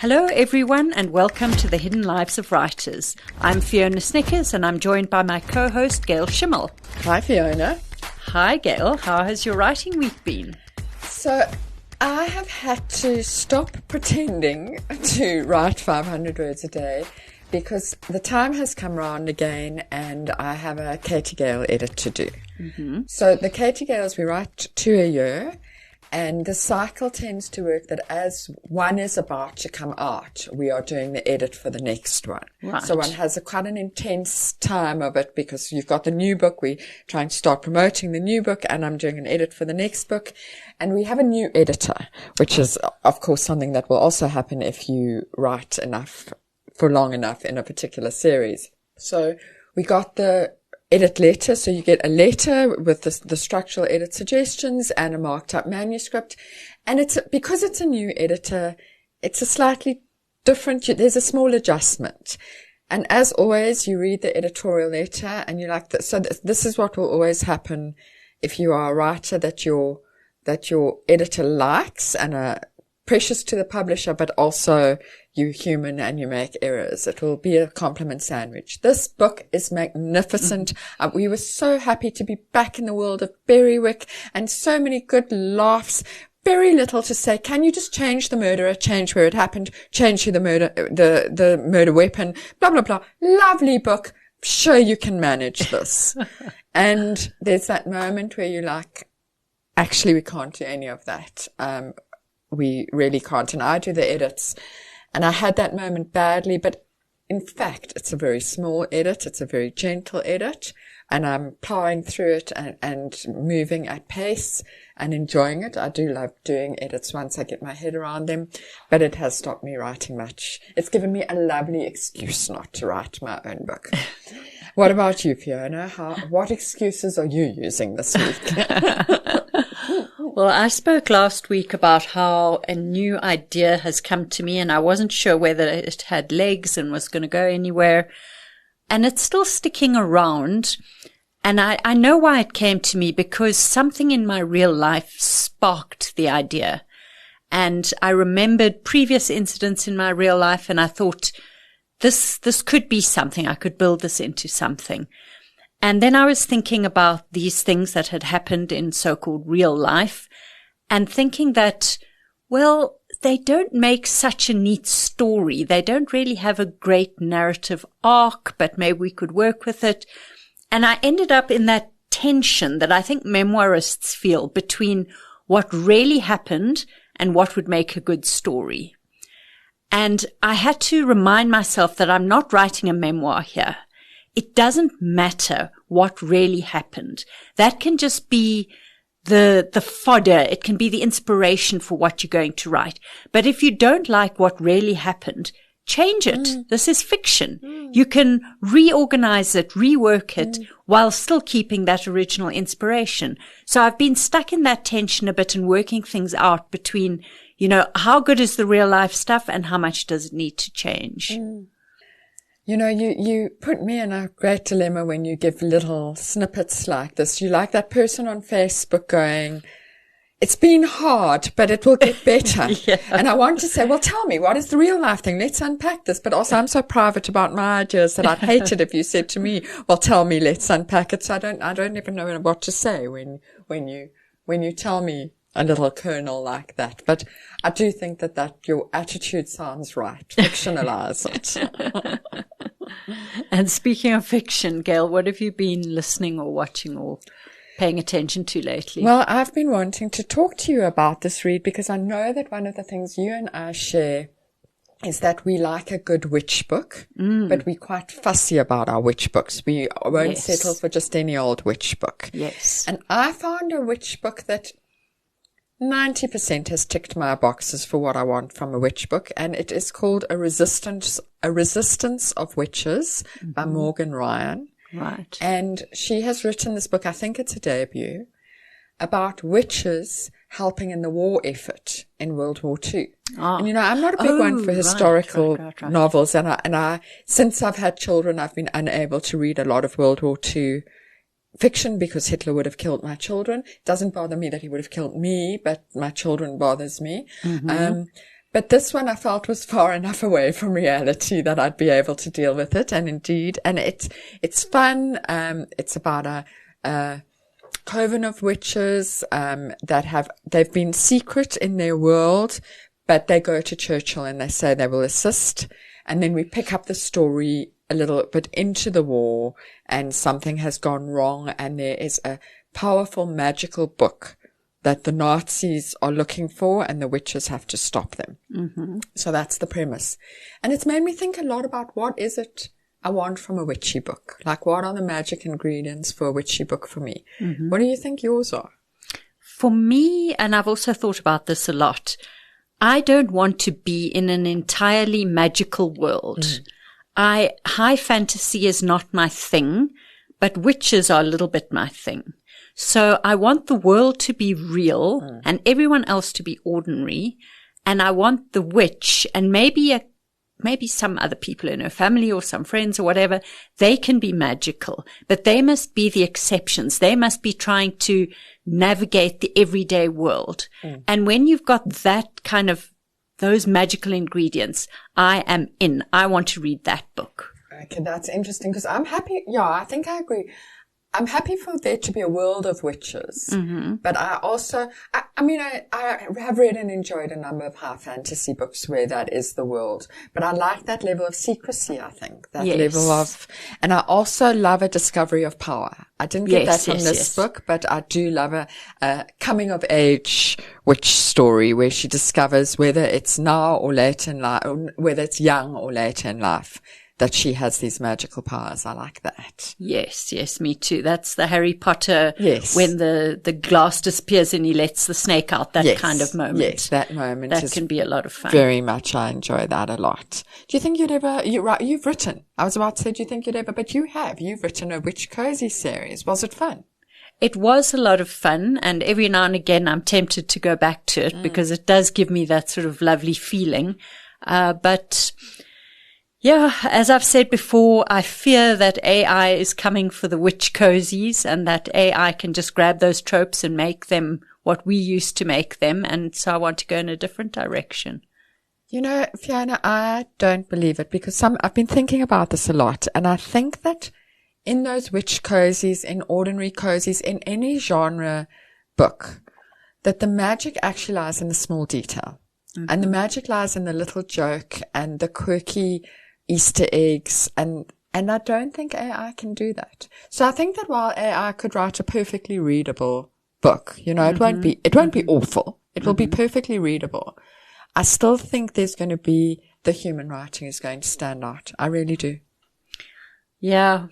Hello everyone and welcome to the Hidden Lives of Writers. I'm Fiona Snyckers and I'm joined by my co-host Gail Schimmel. Hi Fiona. Hi Gail, how has your writing week been? So I have had to stop pretending to write 500 words a day because the time has come round again and I have a Katie Gail edit to do. Mm-hmm. So the Katie Gails, we write 2 a year. And the cycle tends to work that as one is about to come out, we are doing the edit for the next one. Right. So one has quite an intense time of it because you've got the new book. We're trying to start promoting the new book and I'm doing an edit for the next book. And we have a new editor, which is, of course, something that will also happen if you write enough for long enough in a particular series. So we got the edit letter, so you get a letter with the structural edit suggestions and a marked up manuscript. And because it's a new editor, it's a slightly different, there's a small adjustment. And as always, you read the editorial letter and you're like, so this is what will always happen if you are a writer that your editor likes and are precious to the publisher, but also you're human and you make errors. It will be a compliment sandwich. This book is magnificent. We were so happy to be back in the world of Berrywick and so many good laughs. Very little to say. Can you just change the murderer, change where it happened, change who the murder weapon, blah, blah, blah. Lovely book. Sure you can manage this. And there's that moment where you're like, actually we can't do any of that. We really can't. And I do the edits. And I had that moment badly, but in fact, it's a very small edit. It's a very gentle edit. And I'm plowing through it and moving at pace and enjoying it. I do love doing edits once I get my head around them, but it has stopped me writing much. It's given me a lovely excuse not to write my own book. What about you, Fiona? What excuses are you using this week? Well, I spoke last week about how a new idea has come to me and I wasn't sure whether it had legs and was going to go anywhere. And it's still sticking around. And I know why it came to me, because something in my real life sparked the idea. And I remembered previous incidents in my real life and I thought, this could be something. I could build this into something. And then I was thinking about these things that had happened in so-called real life and thinking that, well, they don't make such a neat story. They don't really have a great narrative arc, but maybe we could work with it. And I ended up in that tension that I think memoirists feel between what really happened and what would make a good story. And I had to remind myself that I'm not writing a memoir here. It doesn't matter what really happened. That can just be the fodder. It can be the inspiration for what you're going to write. But if you don't like what really happened, change it. This is fiction. You can reorganize it, rework it, while still keeping that original inspiration. So I've been stuck in that tension a bit and working things out between, how good is the real life stuff and how much does it need to change? You know, you put me in a great dilemma when you give little snippets like this. You like that person on Facebook going, it's been hard, but it will get better. Yeah. And I want to say, well, tell me, what is the real life thing? Let's unpack this. But also I'm so private about my ideas that I'd hate it if you said to me, well, tell me, let's unpack it. So I don't even know what to say when you tell me a little kernel like that. But I do think that your attitude sounds right. Fictionalize it. And speaking of fiction, Gail, what have you been listening or watching or paying attention to lately? Well, I've been wanting to talk to you about this read because I know that one of the things you and I share is that we like a good witch book, but we're quite fussy about our witch books. We won't settle for just any old witch book. Yes. And I found a witch book that 90% has ticked my boxes for what I want from a witch book, and it is called A Resistance of Witches by Morgan Ryan. Right. And she has written this book, I think it's a debut, about witches helping in the war effort in World War II. Ah. And I'm not a big one for historical novels, and I since I've had children, I've been unable to read a lot of World War II fiction because Hitler would have killed my children. It doesn't bother me that he would have killed me, but my children bothers me. But this one I felt was far enough away from reality that I'd be able to deal with it. And indeed, and it's fun. It's about a coven of witches, they've been secret in their world, but they go to Churchill and they say they will assist. And then we pick up the story a little bit into the war, and something has gone wrong, and there is a powerful magical book that the Nazis are looking for, and the witches have to stop them. Mm-hmm. So that's the premise. And it's made me think a lot about what is it I want from a witchy book? Like, what are the magic ingredients for a witchy book for me? Mm-hmm. What do you think yours are? For me, and I've also thought about this a lot, I don't want to be in an entirely magical world. High fantasy is not my thing, but witches are a little bit my thing. So I want the world to be real and everyone else to be ordinary. And I want the witch and maybe some other people in her family or some friends or whatever, they can be magical, but they must be the exceptions. They must be trying to navigate the everyday world. And when you've got that kind of, those magical ingredients, I am in. I want to read that book. Okay, that's interesting because I'm happy. Yeah, I think I agree. I'm happy for there to be a world of witches, but I also, I have read and enjoyed a number of high fantasy books where that is the world, but I like that level of secrecy, I think, that level of, and I also love a discovery of power. I didn't get that from this book, but I do love a coming of age witch story where she discovers whether it's now or later in life, or whether it's young or later in life, that she has these magical powers. I like that. Yes, me too. That's the Harry Potter, when the glass disappears and he lets the snake out, that kind of moment. Yes, that moment. That can be a lot of fun. Very much. I enjoy that a lot. Do you think you've written, I was about to say, do you think you'd ever, but you've written a Witch Cozy series. Was it fun? It was a lot of fun, and every now and again I'm tempted to go back to it because it does give me that sort of lovely feeling. But yeah, as I've said before, I fear that AI is coming for the witch cozies and that AI can just grab those tropes and make them what we used to make them. And so I want to go in a different direction. You know, Fiona, I don't believe it because I've been thinking about this a lot. And I think that in those witch cozies, in ordinary cozies, in any genre book, that the magic actually lies in the small detail. And the magic lies in the little joke and the quirky Easter eggs, and I don't think AI can do that. So I think that while AI could write a perfectly readable book, you know, it won't be awful. It will be perfectly readable. I still think there's going to be the human writing is going to stand out. I really do. Yeah,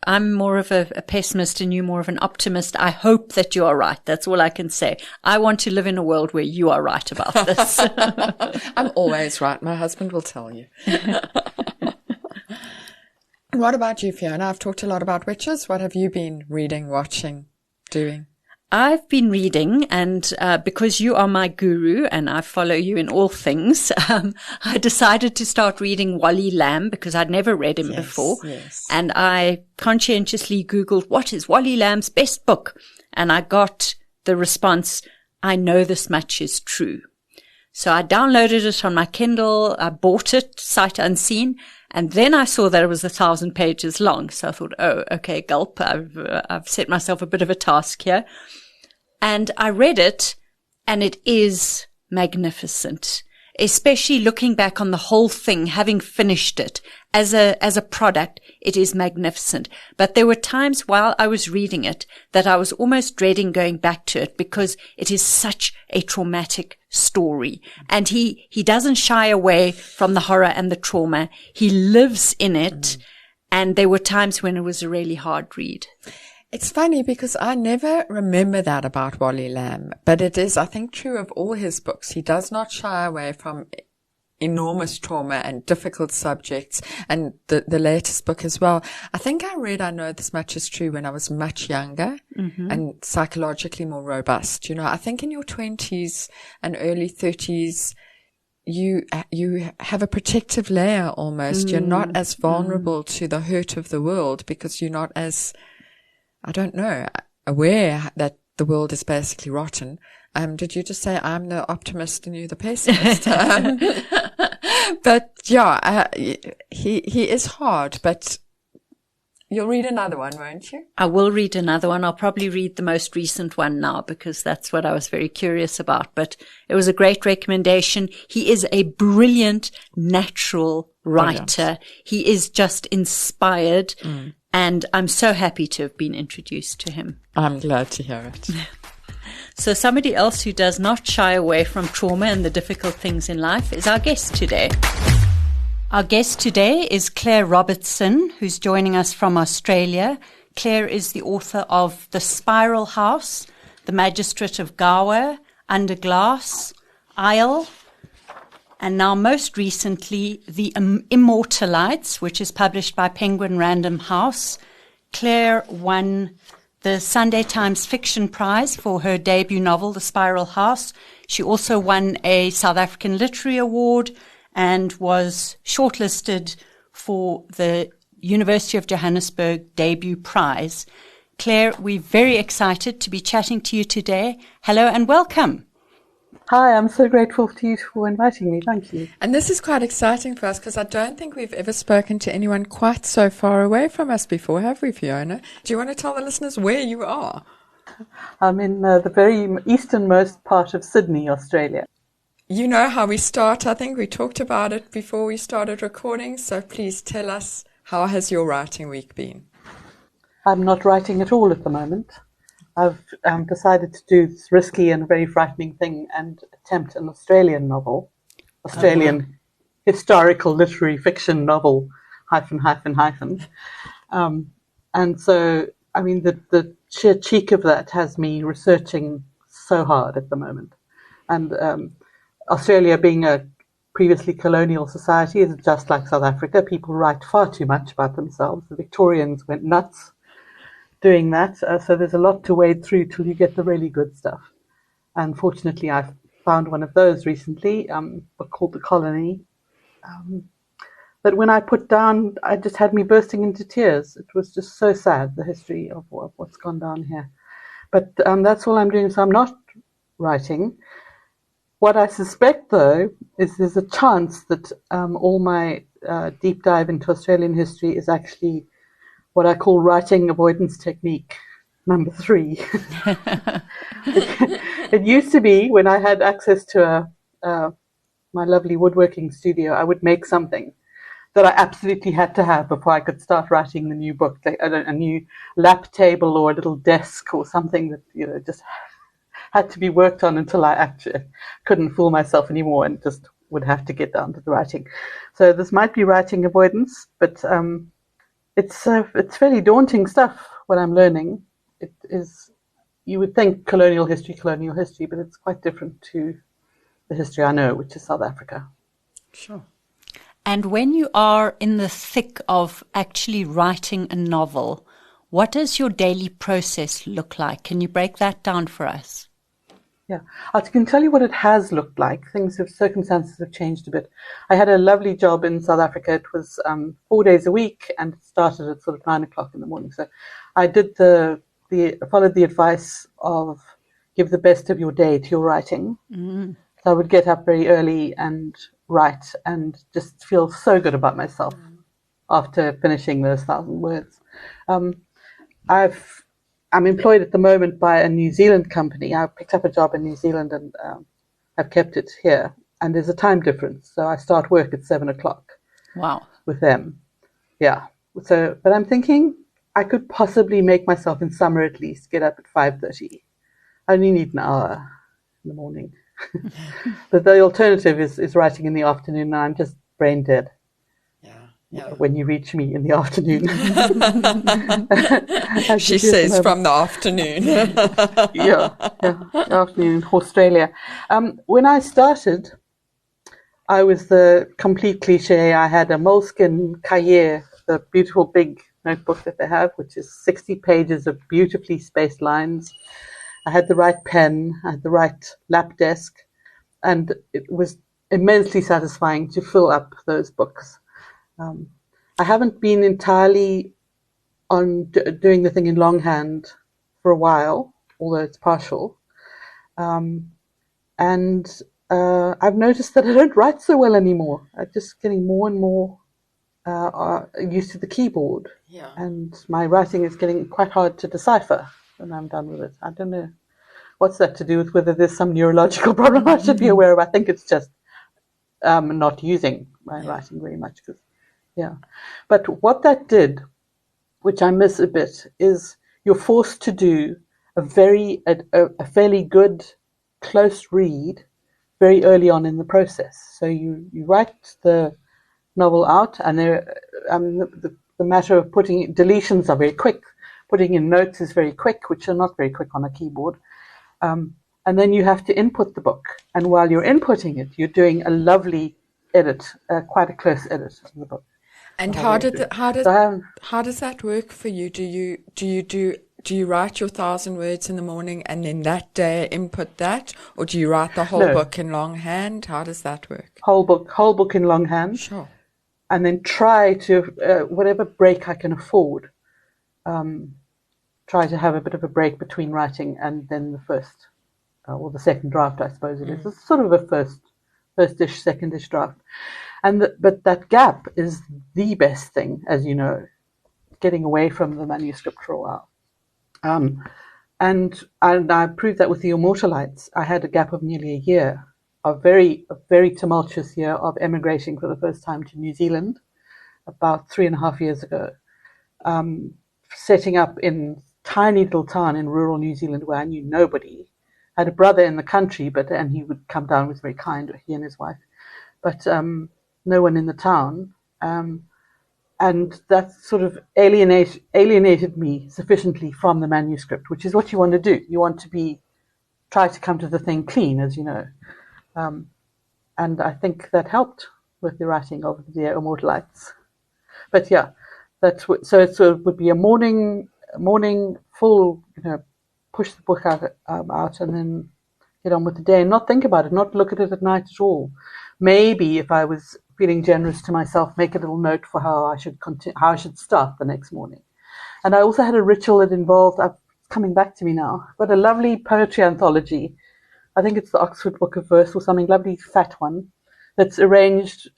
I'm more of a pessimist and you more of an optimist. I hope that you are right. That's all I can say. I want to live in a world where you are right about this. I'm always right. My husband will tell you. What about you, Fiona? I've talked a lot about witches. What have you been reading, watching, doing? I've been reading, and because you are my guru and I follow you in all things, I decided to start reading Wally Lamb because I'd never read him before. Yes. And I conscientiously Googled, what is Wally Lamb's best book? And I got the response, I know this much is true. So I downloaded it on my Kindle. I bought it sight unseen. And then I saw that it was 1,000 pages long. So I thought, oh, okay, gulp. I've set myself a bit of a task here. And I read it, and it is magnificent, especially looking back on the whole thing, having finished it as a product. It is magnificent. But there were times while I was reading it that I was almost dreading going back to it because it is such a traumatic story. And he doesn't shy away from the horror and the trauma. He lives in it. And there were times when it was a really hard read. It's funny because I never remember that about Wally Lamb, but it is, I think, true of all his books. He does not shy away from enormous trauma and difficult subjects, and the latest book as well. I think I read I Know This Much Is True when I was much younger and psychologically more robust. You know, I think in your 20s and early 30s, you have a protective layer almost. You're not as vulnerable to the hurt of the world because you're not as, I don't know, aware that the world is basically rotten. Did you just say I'm the optimist and you the pessimist? But yeah, he is hard, but you'll read another one, won't you? I will read another one. I'll probably read the most recent one now because that's what I was very curious about. But it was a great recommendation. He is a brilliant natural writer. He is just inspired. And I'm so happy to have been introduced to him. I'm glad to hear it. So somebody else who does not shy away from trauma and the difficult things in life is our guest today. Our guest today is Claire Robertson, who's joining us from Australia. Claire is the author of The Spiral House, The Magistrate of Gawa, Under Glass, Isle, and now most recently, The IMMORTALITES, which is published by Penguin Random House. Claire won the Sunday Times Fiction Prize for her debut novel, The Spiral House. She also won a South African Literary Award and was shortlisted for the University of Johannesburg debut prize. Claire, we're very excited to be chatting to you today. Hello and welcome. Hi, I'm so grateful to you for inviting me. Thank you. And this is quite exciting for us because I don't think we've ever spoken to anyone quite so far away from us before, have we, Fiona? Do you want to tell the listeners where you are? I'm in the very easternmost part of Sydney, Australia. You know how we start. I think we talked about it before we started recording. So please tell us, how has your writing week been? I'm not writing at all at the moment. I've decided to do this risky and very frightening thing and attempt an Australian novel, historical literary fiction novel, hyphen. And so, I mean, the sheer cheek of that has me researching so hard at the moment. And Australia being a previously colonial society is just like South Africa. People write far too much about themselves. The Victorians went nuts doing that. So there's a lot to wade through till you get the really good stuff. And fortunately, I've found one of those recently, a book called The Colony. But when I put down, I just had me bursting into tears. It was just so sad, the history of what's gone down here. But that's all I'm doing. So I'm not writing. What I suspect, though, is there's a chance that all my deep dive into Australian history is actually what I call writing avoidance technique number 3. It used to be when I had access to my lovely woodworking studio, I would make something that I absolutely had to have before I could start writing the new book, like a new lap table or a little desk or something that just had to be worked on until I actually couldn't fool myself anymore and just would have to get down to the writing. So this might be writing avoidance, but it's fairly daunting stuff, what I'm learning. It is, you would think colonial history, but it's quite different to the history I know, which is South Africa. Sure. And when you are in the thick of actually writing a novel, what does your daily process look like? Can you break that down for us? Yeah, I can tell you what it has looked like. Circumstances have changed a bit. I had a lovely job in South Africa. It was 4 days a week and it started at sort of 9 o'clock in the morning. So I did followed the advice of give the best of your day to your writing. Mm. So I would get up very early and write and just feel so good about myself after finishing those 1,000 words. I'm employed at the moment by a New Zealand company. I picked up a job in New Zealand and I've kept it here. And there's a time difference. So I start work at 7 o'clock. Wow. With them. Yeah. So, but I'm thinking I could possibly make myself in summer at least get up at 5:30. I only need an hour in the morning. But the alternative is writing in the afternoon and I'm just brain dead. Yeah. When you reach me in the afternoon. She says from the afternoon. Afternoon in Australia. When I started, I was the complete cliche. I had a moleskin cahier, the beautiful big notebook that they have, which is 60 pages of beautifully spaced lines. I had the right pen, I had the right lap desk, and it was immensely satisfying to fill up those books. I haven't been entirely on doing the thing in longhand for a while, although it's partial. And I've noticed that I don't write so well anymore. I'm just getting more and more used to the keyboard. Yeah. And my writing is getting quite hard to decipher when I'm done with it. I don't know what's that to do with, whether there's some neurological problem I should be aware of. I think it's just not using my writing very much. But what that did, which I miss a bit, is you're forced to do a fairly good close read very early on in the process. So you write the novel out, and the matter of putting deletions are very quick. Putting in notes is very quick, which are not very quick on a keyboard. And then you have to input the book. And while you're inputting it, you're doing a lovely edit, quite a close edit of the book. And how does that work for you? Do you write your 1,000 words in the morning and then that day input that, or do you write the whole book in longhand? How does that work? Whole book in longhand. Sure. And then try to whatever break I can afford. Try to have a bit of a break between writing and then the first or the second draft, I suppose it is. It's sort of a first-ish, second-ish draft. But that gap is the best thing, as you know, getting away from the manuscript for a while. And I proved that with the Immortalites. I had a gap of nearly a year, a very tumultuous year of emigrating for the first time to New Zealand about 3.5 years ago. Setting up in tiny little town in rural New Zealand where I knew nobody. I had a brother in the country, and he would come down, was very kind, he and his wife, but no one in the town. And that sort of alienated me sufficiently from the manuscript, which is what you want to do. You want to try to come to the thing clean, as you know. And I think that helped with the writing of the Immortalites. But yeah, so it would be a morning full, push the book out and then get on with the day and not think about it, not look at it at night at all. Maybe if I was feeling generous to myself, make a little note for how I should start the next morning. And I also had a ritual that involved, coming back to me now, but a lovely poetry anthology. I think it's the Oxford Book of Verse or something, lovely fat one, that's arranged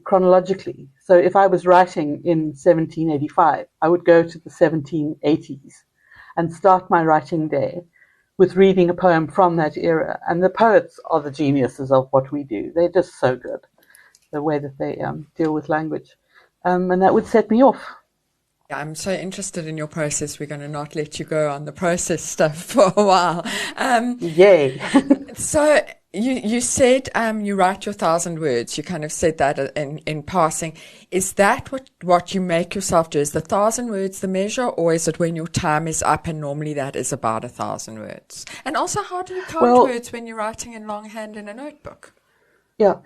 chronologically. So if I was writing in 1785, I would go to the 1780s and start my writing day with reading a poem from that era. And the poets are the geniuses of what we do. They're just so good, the way that they deal with language. And that would set me off. I'm so interested in your process. We're going to not let you go on the process stuff for a while. Yay. So you said you write your 1,000 words. You kind of said that in passing. Is that what you make yourself do? Is the 1,000 words the measure, or is it when your time is up and normally that is about 1,000 words? And also, how do you count words when you're writing in longhand in a notebook? Yeah,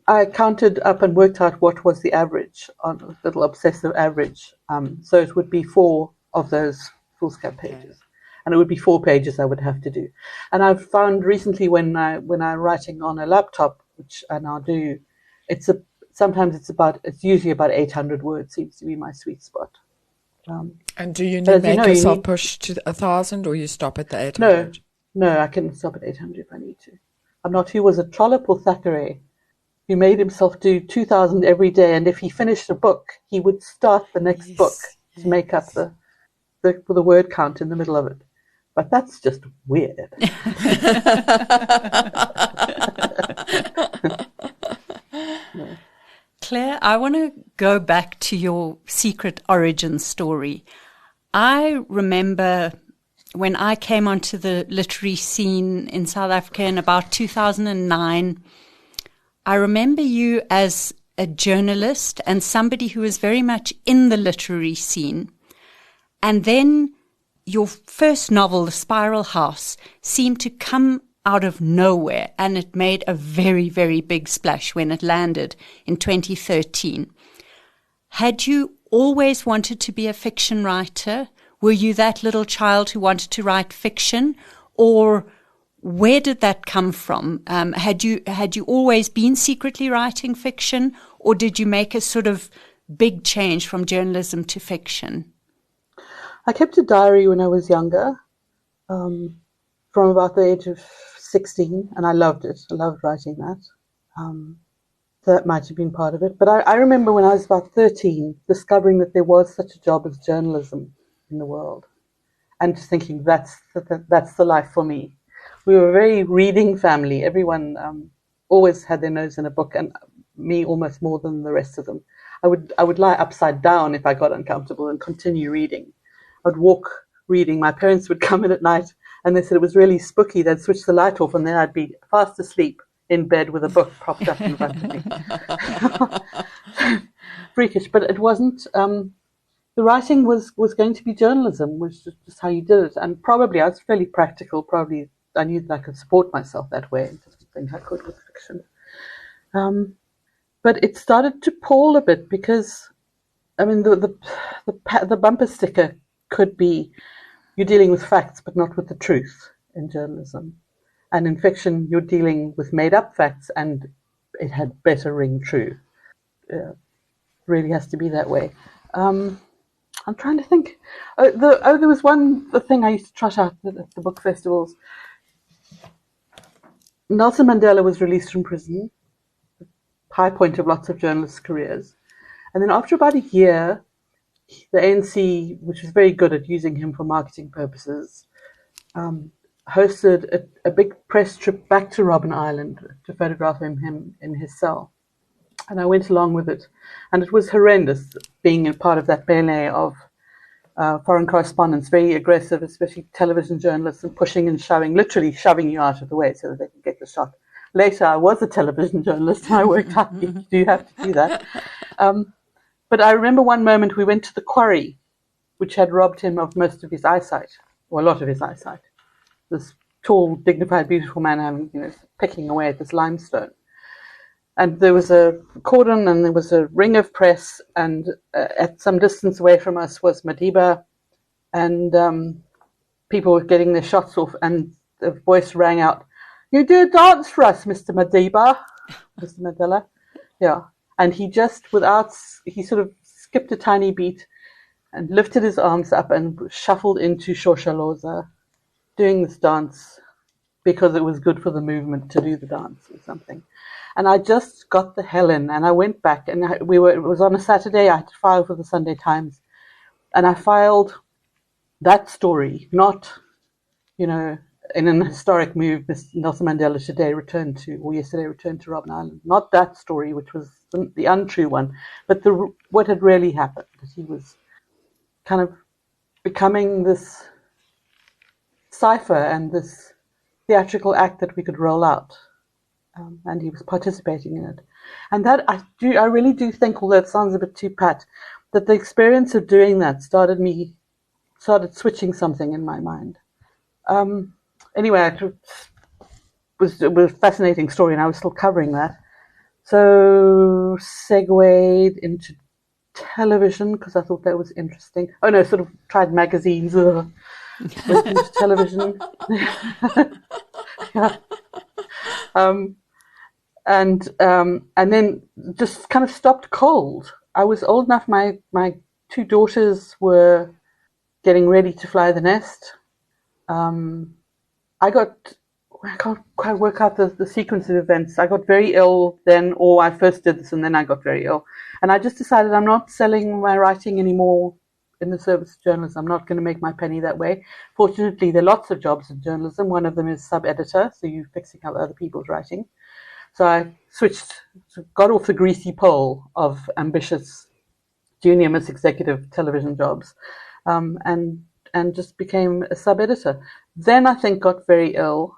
I counted up and worked out what was the average, on a little obsessive average. So it would be 4 of those foolscap pages. And it would be 4 pages I would have to do. And I've found recently when I'm writing on a laptop, which I now do, it's usually about 800 words seems to be my sweet spot. And do you make yourself push to 1,000, or you stop at the 800? No, I can stop at 800 if I need to. I'm not who was it, Trollope or Thackeray, who made himself do 2,000 every day, and if he finished a book, he would start the next book to make up the word count in the middle of it. But that's just weird. Claire, I want to go back to your secret origin story. I remember when I came onto the literary scene in South Africa in about 2009, I remember you as a journalist and somebody who was very much in the literary scene. And then your first novel, The Spiral House, seemed to come out of nowhere, and it made a very, very big splash when it landed in 2013. Had you always wanted to be a fiction writer? Were you that little child who wanted to write fiction, or where did that come from? Had you always been secretly writing fiction, or did you make a sort of big change from journalism to fiction? I kept a diary when I was younger, from about the age of 16, and I loved it. I loved writing that. So that might have been part of it. But I remember when I was about 13, discovering that there was such a job as journalism in the world, and just thinking that's the life for me. We were a very reading family. Everyone always had their nose in a book, and me almost more than the rest of them. I would lie upside down if I got uncomfortable and continue reading. I'd walk reading. My parents would come in at night, and they said it was really spooky. They'd switch the light off, and then I'd be fast asleep in bed with a book propped up in front of me. Freakish, but it wasn't. The writing was going to be journalism, which is just how you did it. And probably I was fairly practical. Probably I knew that I could support myself that way. I didn't think I could with fiction. But it started to pall a bit because, I mean, the bumper sticker could be you're dealing with facts but not with the truth in journalism. And in fiction, you're dealing with made-up facts, and it had better ring true. It really has to be that way. I'm trying to think. There was the thing I used to trot out at the book festivals. Nelson Mandela was released from prison, high point of lots of journalists' careers. And then after about a year, the ANC, which was very good at using him for marketing purposes, hosted a big press trip back to Robben Island to photograph him in his cell. And I went along with it. And it was horrendous being a part of that melee of foreign correspondents, very aggressive, especially television journalists, and pushing and shoving, literally shoving you out of the way so that they could get the shot. Later, I was a television journalist, and I worked out you do have to do that. But I remember one moment we went to the quarry, which had robbed him of most of his eyesight, or a lot of his eyesight. This tall, dignified, beautiful man having, picking away at this limestone. And there was a cordon and there was a ring of press, and at some distance away from us was Madiba, and people were getting their shots off, and the voice rang out, "You do a dance for us, Mr. Madiba," Mr. Mandela. Yeah. And he just, he sort of skipped a tiny beat and lifted his arms up and shuffled into Shoshaloza, doing this dance because it was good for the movement to do the dance or something. And I just got the hell in, and I went back, and it was on a Saturday. I had to file for the Sunday Times, and I filed that story, not, in an historic move, Nelson Mandela yesterday returned to Robben Island. Not that story, which was the untrue one, but what had really happened, that he was kind of becoming this cipher and this theatrical act that we could roll out. And he was participating in it. And that I really do think, although it sounds a bit too pat, that the experience of doing that started switching something in my mind. Anyway, it was a fascinating story, and I was still covering that. So segued into television because I thought that was interesting. Oh no, sort of tried magazines. Went into television. Yeah. And then just kind of stopped cold. I was old enough. My two daughters were getting ready to fly the nest. I can't quite work out the sequence of events. I got very ill then, or I first did this and then I got very ill. And I just decided I'm not selling my writing anymore in the service of journalism. I'm not going to make my penny that way. Fortunately, there are lots of jobs in journalism. One of them is sub-editor, so you're fixing up other people's writing. So I got off the greasy pole of ambitious junior Miss Executive television jobs, and just became a sub-editor. Then I think got very ill,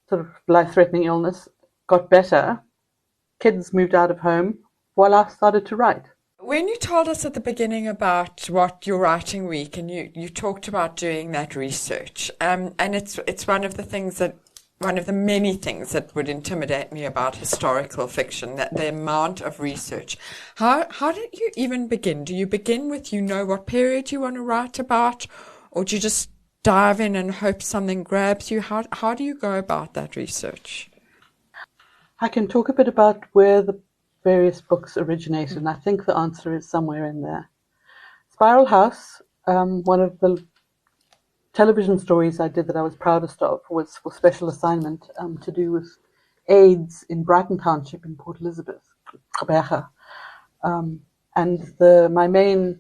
sort of life-threatening illness, got better, kids moved out of home, while I started to write. When you told us at the beginning about what your writing week, and you talked about doing that research, and it's one of the many things that would intimidate me about historical fiction, that the amount of research. How did you even begin? Do you begin with what period you want to write about, or do you just dive in and hope something grabs you? How do you go about that research? I can talk a bit about where the various books originated, and I think the answer is somewhere in there. Spiral House, one of the television stories I did that I was proudest of was for special assignment to do with AIDS in Brighton Township in Port Elizabeth, Gqeberha. And my main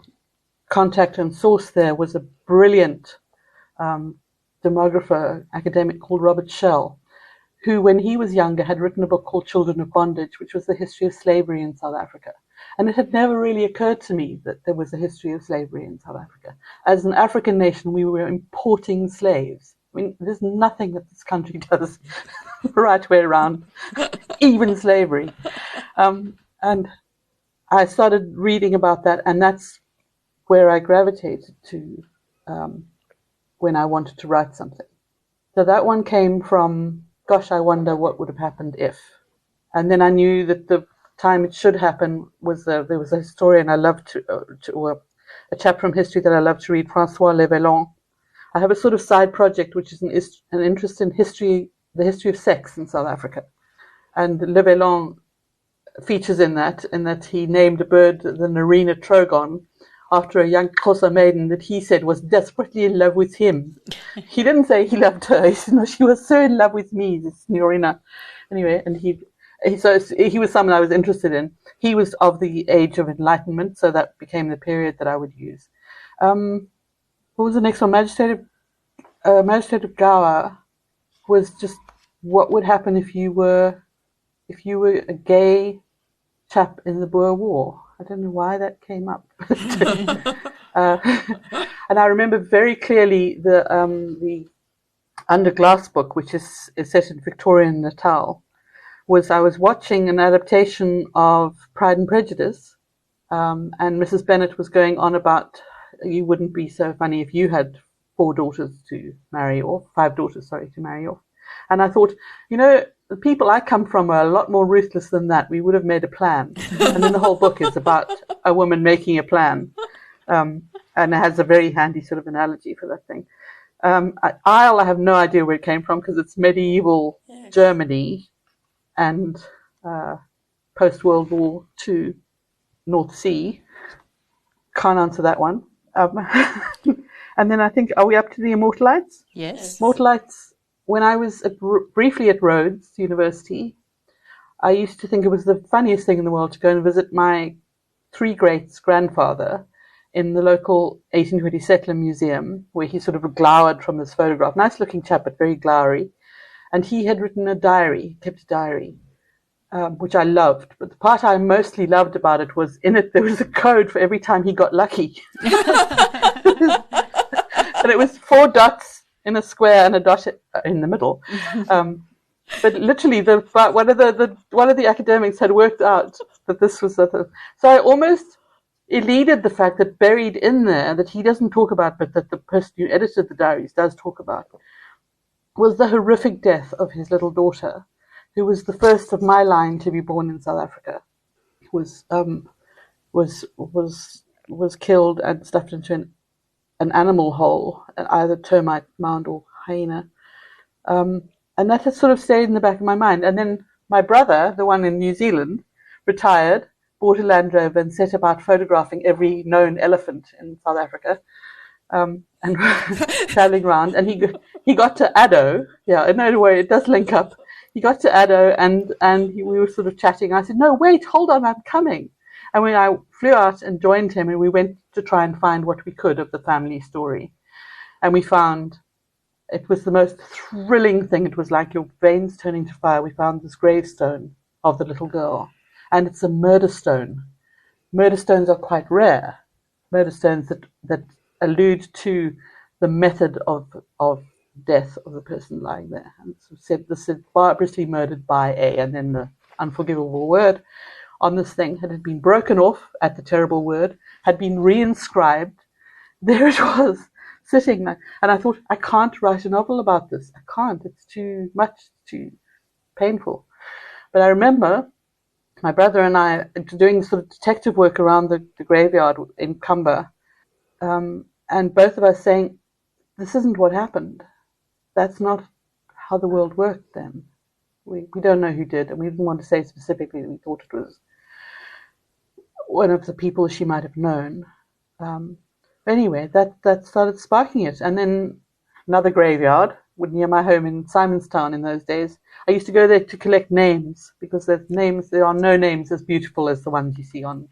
contact and source there was a brilliant demographer, academic called Robert Schell, who, when he was younger, had written a book called Children of Bondage, which was the history of slavery in South Africa. And it had never really occurred to me that there was a history of slavery in South Africa. As an African nation, we were importing slaves. I mean, there's nothing that this country does the right way around, even slavery. And I started reading about that, and that's where I gravitated to when I wanted to write something. So that one came from, gosh, I wonder what would have happened if. And then I knew that the time it should happen was there was a historian I loved or a chap from history that I love to read, Francois Levelon. I have a sort of side project which is an interest in history, the history of sex in South Africa. And Levelon features in that he named a bird the Narina trogon after a young Xhosa maiden that he said was desperately in love with him. He didn't say he loved her. He said, no, she was so in love with me, this Narina. Anyway, and he was someone I was interested in. He was of the age of enlightenment, so that became the period that I would use. What was the next one? Magistrate of Gower was just what would happen if you were a gay chap in the Boer War. I don't know why that came up. And I remember very clearly the Under Glass book, which is set in Victorian Natal, I was watching an adaptation of Pride and Prejudice, and Mrs. Bennet was going on about you wouldn't be so funny if you had 4 daughters to marry off, 5 daughters, sorry, to marry off. And I thought, the people I come from are a lot more ruthless than that. We would have made a plan. And then the whole book is about a woman making a plan. And it has a very handy sort of analogy for that thing. Isle, I have no idea where it came from because it's medieval Germany and post-World War II North Sea. Can't answer that one. And then I think, are we up to the Immortalites? Yes. Immortalites, when I was briefly at Rhodes University, I used to think it was the funniest thing in the world to go and visit my 3 greats grandfather in the local 1820 Settler Museum, where he sort of glowered from this photograph. Nice looking chap, but very glowery. And he had written a diary, kept a diary, which I loved. But the part I mostly loved about it was in it there was a code for every time he got lucky. And it was 4 dots in a square and a dot in the middle. But literally, one of the academics had worked out that this was so I almost eluded the fact that buried in there that he doesn't talk about, but that the person who edited the diaries does talk about, was the horrific death of his little daughter, who was the first of my line to be born in South Africa. Was killed and stuffed into an animal hole, either termite mound or hyena. And that has sort of stayed in the back of my mind. And then my brother, the one in New Zealand, retired, bought a Land Rover and set about photographing every known elephant in South Africa, and traveling around. And he got to Addo. Yeah, in a way, it does link up. He got to Addo and we were sort of chatting. I said, no, wait, hold on, I'm coming. And when I flew out and joined him, and we went to try and find what we could of the family story. And we found it was the most thrilling thing. It was like your veins turning to fire. We found this gravestone of the little girl, and it's a murder stone. Murder stones are quite rare. Murder stones that allude to the method of death of the person lying there. And it said this is barbarously murdered by A, and then the unforgivable word on this thing had been broken off at the terrible word, had been reinscribed. There it was, sitting there. And I thought, I can't write a novel about this. I can't. It's too much, too painful. But I remember my brother and I doing sort of detective work around the graveyard in Cumber, and both of us saying, this isn't what happened. That's not how the world worked then. We don't know who did, and we didn't want to say specifically that we thought it was one of the people she might have known. Anyway, that started sparking it. And then another graveyard near my home in Simonstown in those days. I used to go there to collect names because there are no names as beautiful as the ones you see on.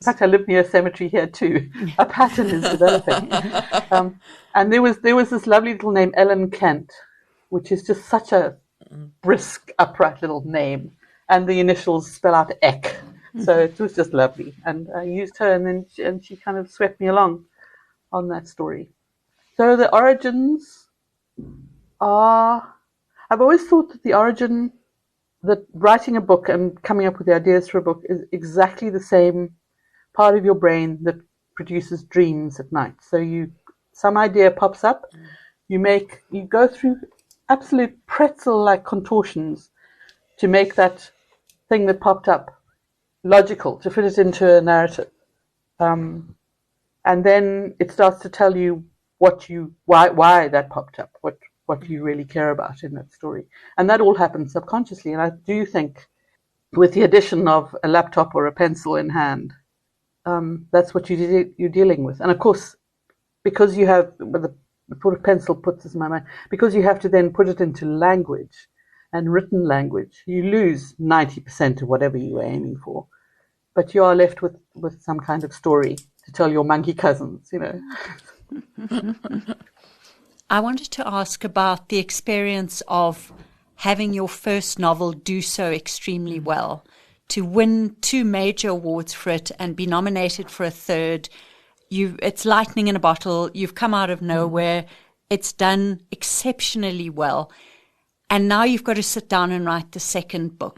In fact, I live near a cemetery here too. A pattern is developing. And there was this lovely little name, Ellen Kent, which is just such a brisk, upright little name. And the initials spell out Eck. So it was just lovely. And I used her, and she kind of swept me along on that story. So the origins are... I've always thought that the origin, that writing a book and coming up with the ideas for a book is exactly the same part of your brain that produces dreams at night. So some idea pops up, you go through absolute pretzel-like contortions to make that thing that popped up logical, to fit it into a narrative. And then it starts to tell you why that popped up, what you really care about in that story. And that all happens subconsciously. And I do think with the addition of a laptop or a pencil in hand, that's what you're dealing with. And of course, because you have, the pencil puts this in my mind, because you have to then put it into language and written language, you lose 90% of whatever you were aiming for. But you are left with some kind of story to tell your monkey cousins, I wanted to ask about the experience of having your first novel do so extremely well, to win 2 major awards for it and be nominated for a third. It's lightning in a bottle. You've come out of nowhere. It's done exceptionally well. And now you've got to sit down and write the second book.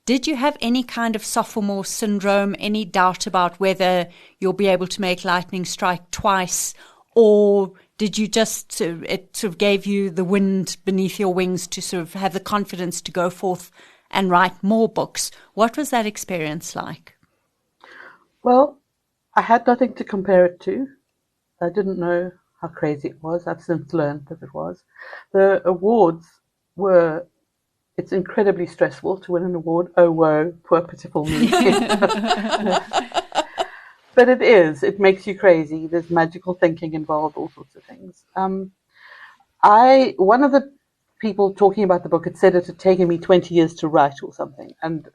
Did you have any kind of sophomore syndrome, any doubt about whether you'll be able to make lightning strike twice, or did you just, it sort of gave you the wind beneath your wings to sort of have the confidence to go forth and write more books? What was that experience like? Well, I had nothing to compare it to. I didn't know how crazy it was. I've since learned that it was. The awards it's incredibly stressful to win an award. Oh, woe, poor pitiful me. But it makes you crazy. There's magical thinking involved, all sorts of things. One of the people talking about the book had said it had taken me 20 years to write or something. And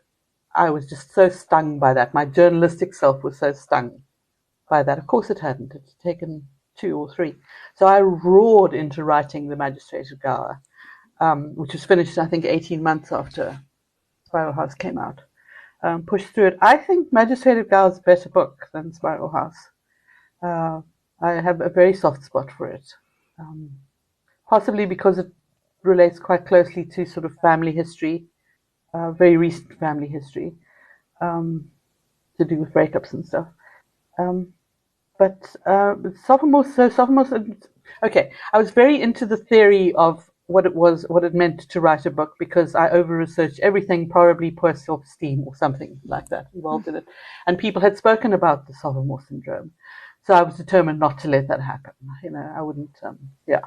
I was just so stung by that. My journalistic self was so stung by that. Of course it hadn't. It's taken 2 or 3. So I roared into writing The Magistrate of Gower, which was finished, I think, 18 months after Spiral House came out. Pushed through it. I think Magistrate of Gower is a better book than Spiral House. I have a very soft spot for it, possibly because it relates quite closely to sort of family history, very recent family history, to do with breakups and stuff. But sophomore, okay, I was very into the theory of what it meant to write a book, because I over-researched everything, probably poor self-esteem or something like that involved in it. And people had spoken about the sophomore syndrome. So I was determined not to let that happen. I wouldn't, yeah.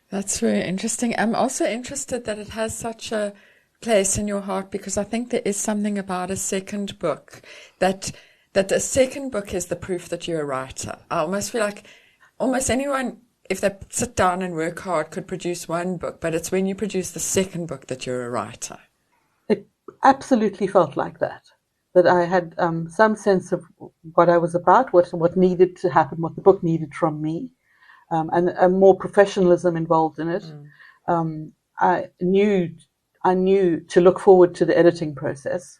That's very interesting. I'm also interested that it has such a place in your heart, because I think there is something about a second book that a second book is the proof that you're a writer. I almost feel like almost anyone, if they sit down and work hard, could produce one book, but it's when you produce the second book that you're a writer. It absolutely felt like that I had some sense of what I was about, what needed to happen, what the book needed from me, and a more professionalism involved in it. I knew to look forward to the editing process,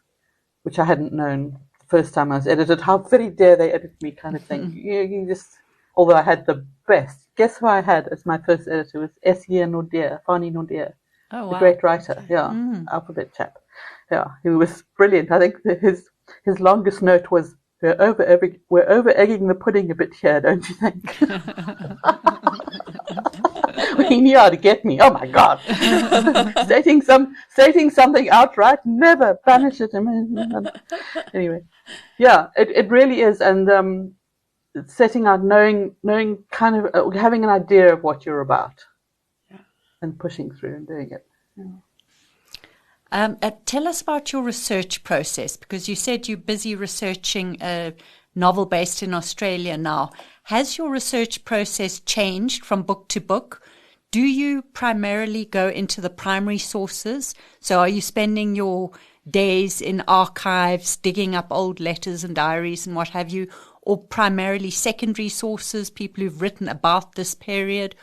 which I hadn't known the first time I was edited. How very dare they edit me, kind of thing. You just, although I had the best. Guess who I had as my first editor was S.E. Nordier, Fani Nordier, the great writer, alphabet chap. Yeah, he was brilliant. I think his longest note was, we're over egging the pudding a bit here, don't you think? He knew how to get me. Oh my God! stating something outright, never banish it. Anyway, yeah, it really is, and setting out, knowing, kind of having an idea of what you're about, and pushing through and doing it. Yeah. Tell us about your research process, because you said you're busy researching a novel based in Australia now. Has your research process changed from book to book? Do you primarily go into the primary sources? So are you spending your days in archives, digging up old letters and diaries and what have you, or primarily secondary sources, people who've written about this period?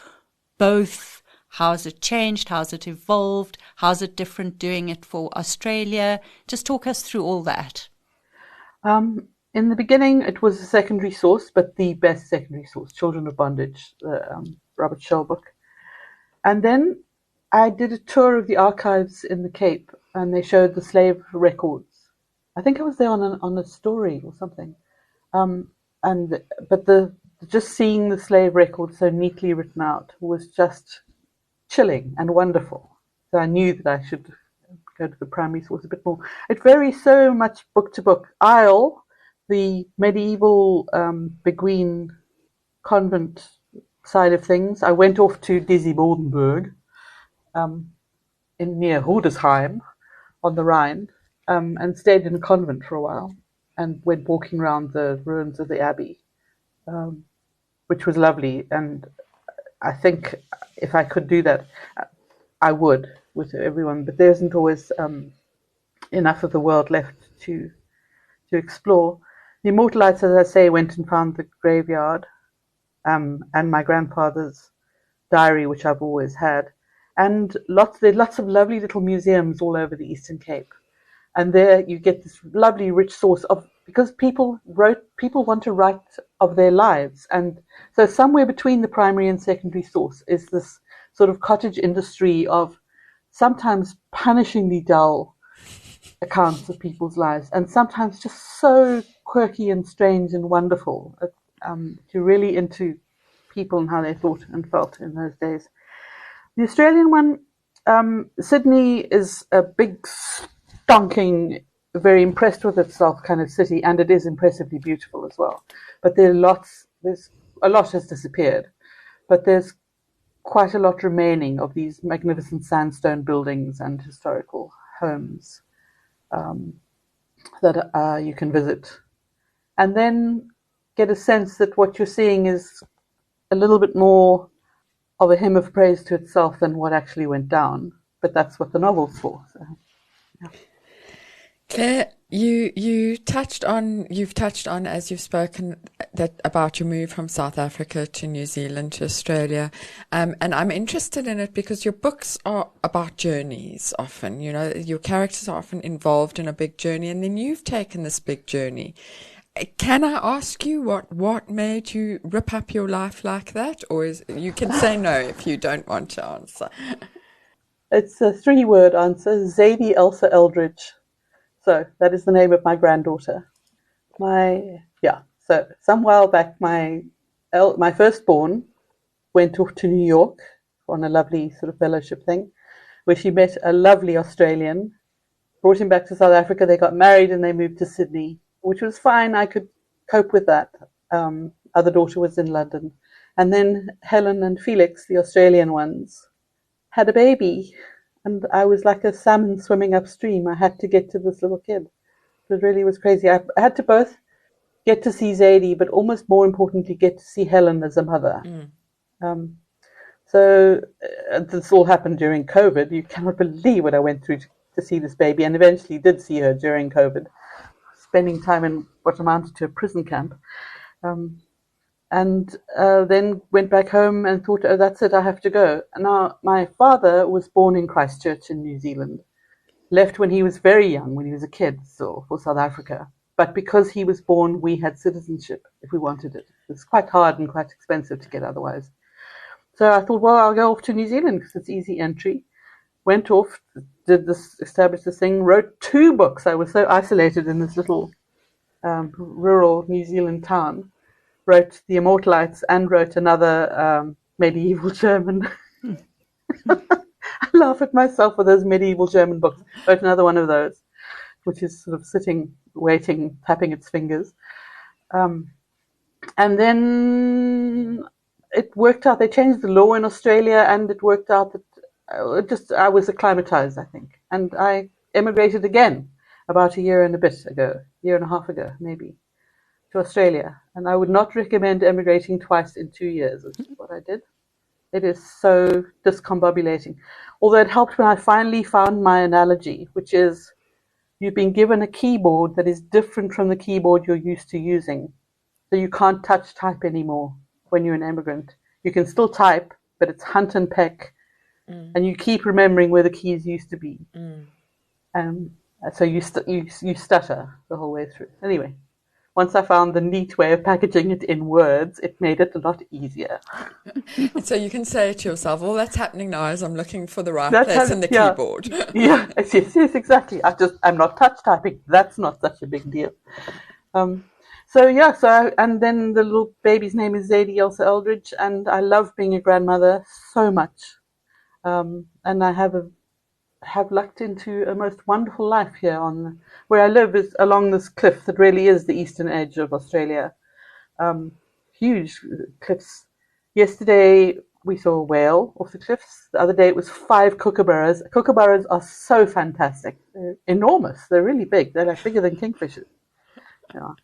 Both? How has it changed? How has it evolved? How's it different doing it for Australia? Just talk us through all that. In the beginning, it was a secondary source, but the best secondary source, Children of Bondage, the Robert Shell book. And then I did a tour of the archives in the Cape, and they showed the slave records. I think I was there on a story or something. But just seeing the slave records so neatly written out was just chilling and wonderful. So I knew that I should go to the primary source a bit more. It varies so much book to book. Isle, the medieval Beguine convent side of things, I went off to Dizzy-Bordenburg near Rudesheim on the Rhine, and stayed in a convent for a while and went walking around the ruins of the abbey, which was lovely. And I think if I could do that, I would with everyone, but there isn't always enough of the world left to explore. The Immortalites, as I say, went and found the graveyard, and my grandfather's diary, which I've always had, and there are lots of lovely little museums all over the Eastern Cape, and there you get this lovely rich source of, because people want to write of their lives, and so somewhere between the primary and secondary source is this sort of cottage industry of sometimes punishingly dull accounts of people's lives, and sometimes just so quirky and strange and wonderful, to really into people and how they thought and felt in those days. The Australian one, Sydney is a big, stonking, very impressed with itself kind of city, and it is impressively beautiful as well. But there's a lot has disappeared, but there's quite a lot remaining of these magnificent sandstone buildings and historical homes that you can visit, and then get a sense that what you're seeing is a little bit more of a hymn of praise to itself than what actually went down. But that's what the novel's for. So, yeah. Claire, you've touched on as you've spoken that about your move from South Africa to New Zealand to Australia, and I'm interested in it because your books are about journeys often. You know, your characters are often involved in a big journey, and then you've taken this big journey. Can I ask you what made you rip up your life like that, or you can say no if you don't want to answer? It's a 3-word answer: Zadie Elsa Eldridge. So that is the name of my granddaughter. So some while back, my firstborn went off to New York on a lovely sort of fellowship thing, where she met a lovely Australian, brought him back to South Africa. They got married and they moved to Sydney, which was fine. I could cope with that. Other daughter was in London. And then Helen and Felix, the Australian ones, had a baby. And I was like a salmon swimming upstream. I had to get to this little kid. It really was crazy. I had to both get to see Zadie, but almost more importantly, get to see Helen as a mother. So this all happened during COVID. You cannot believe what I went through to see this baby, and eventually did see her during COVID, spending time in what amounted to a prison camp. And then went back home and thought, oh, that's it, I have to go. Now, my father was born in Christchurch in New Zealand, left when he was very young, when he was a kid still, for South Africa. But because he was born, we had citizenship if we wanted it. It's quite hard and quite expensive to get otherwise. So I thought, well, I'll go off to New Zealand because it's easy entry. Went off, established this thing, wrote 2 books. I was so isolated in this little rural New Zealand town. Wrote The Immortalites and wrote another medieval German. I laugh at myself for those medieval German books. Wrote another one of those, which is sort of sitting, waiting, tapping its fingers. And then it worked out. They changed the law in Australia, and it worked out that I was acclimatized, I think. And I emigrated again about a year and a half ago, maybe, to to Australia, and I would not recommend emigrating twice in 2 years, which is what I did. It is so discombobulating. Although it helped when I finally found my analogy, which is you've been given a keyboard that is different from the keyboard you're used to using. So you can't touch type anymore when you're an immigrant. You can still type, but it's hunt and peck, and you keep remembering where the keys used to be. So you stutter the whole way through. Anyway, once I found the neat way of packaging it in words, it made it a lot easier. So you can say to yourself, all that's happening now is I'm looking for the right place in the keyboard. Yes, exactly. I'm not touch typing. That's not such a big deal. And then the little baby's name is Zadie Elsa Eldridge, and I love being a grandmother so much. And I have lucked into a most wonderful life here where I live is along this cliff that really is the eastern edge of Australia. Huge cliffs. Yesterday we saw a whale off the cliffs. The other day it was 5 kookaburras. Kookaburras are so fantastic. They're enormous. They're really big. They're like bigger than kingfishers. Yeah.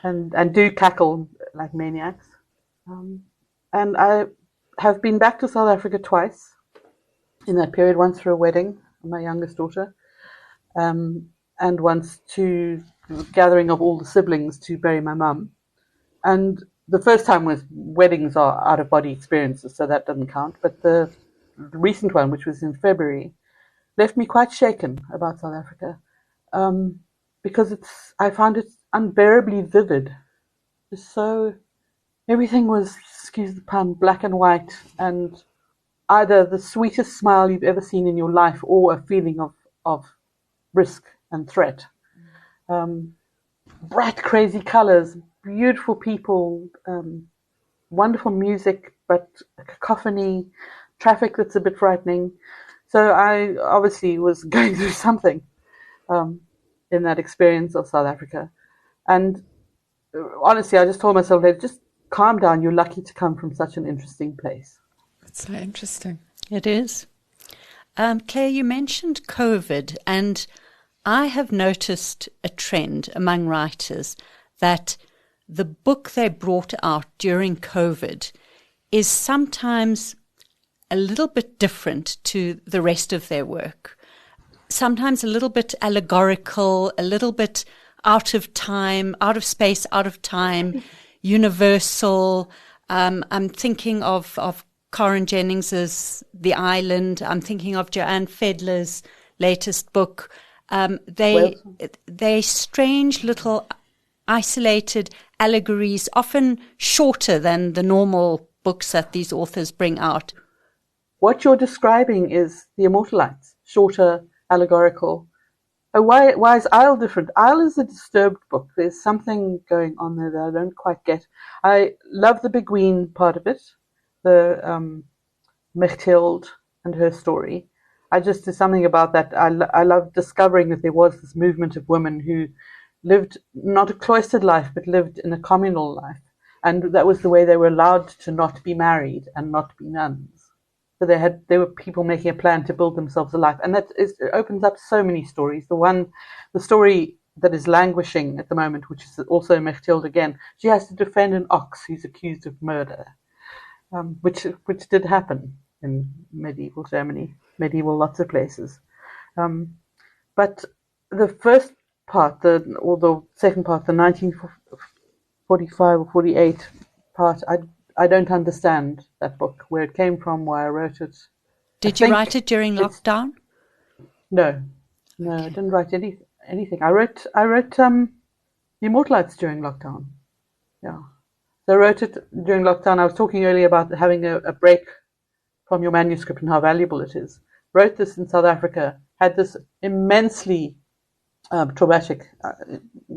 And do cackle like maniacs. And I have been back to South Africa twice in that period, once for a wedding of my youngest daughter, and once to gathering of all the siblings to bury my mum. And the first time was weddings are out-of-body experiences, so that doesn't count. But the recent one, which was in February, left me quite shaken about South Africa, because I found it unbearably vivid. Just so everything was, excuse the pun, black and white, and either the sweetest smile you've ever seen in your life or a feeling of risk and threat. Bright, crazy colors, beautiful people, wonderful music, but a cacophony, traffic that's a bit frightening. So I obviously was going through something in that experience of South Africa. And honestly, I just told myself, just calm down. You're lucky to come from such an interesting place. It's so interesting. It is. Claire, you mentioned COVID, and I have noticed a trend among writers that the book they brought out during COVID is sometimes a little bit different to the rest of their work. Sometimes a little bit allegorical, a little bit out of time, out of space, out of time, universal. I'm thinking of Karen Jennings's The Island. I'm thinking of Joanne Fedler's latest book. They strange little isolated allegories, often shorter than the normal books that these authors bring out. What you're describing is the Immortalites, shorter, allegorical. Why is Isle different? Isle is a disturbed book. There's something going on there that I don't quite get. I love the Beguine part of it, the Mechtild and her story. There's something about that. I love discovering that there was this movement of women who lived not a cloistered life, but lived in a communal life. And that was the way they were allowed to not be married and not be nuns. So there were people making a plan to build themselves a life. And it opens up so many stories. The story that is languishing at the moment, which is also Mechtild again, she has to defend an ox who's accused of murder, which did happen in medieval Germany, lots of places. But the first part, or the second part, the 1945 or 48 part, I don't understand that book, where it came from, why I wrote it. Did you write it during lockdown? No, I didn't write anything. I wrote The Immortalites during lockdown. Yeah. So I wrote it during lockdown. I was talking earlier about having a break from your manuscript and how valuable it is. Wrote this in South Africa, had this immensely traumatic,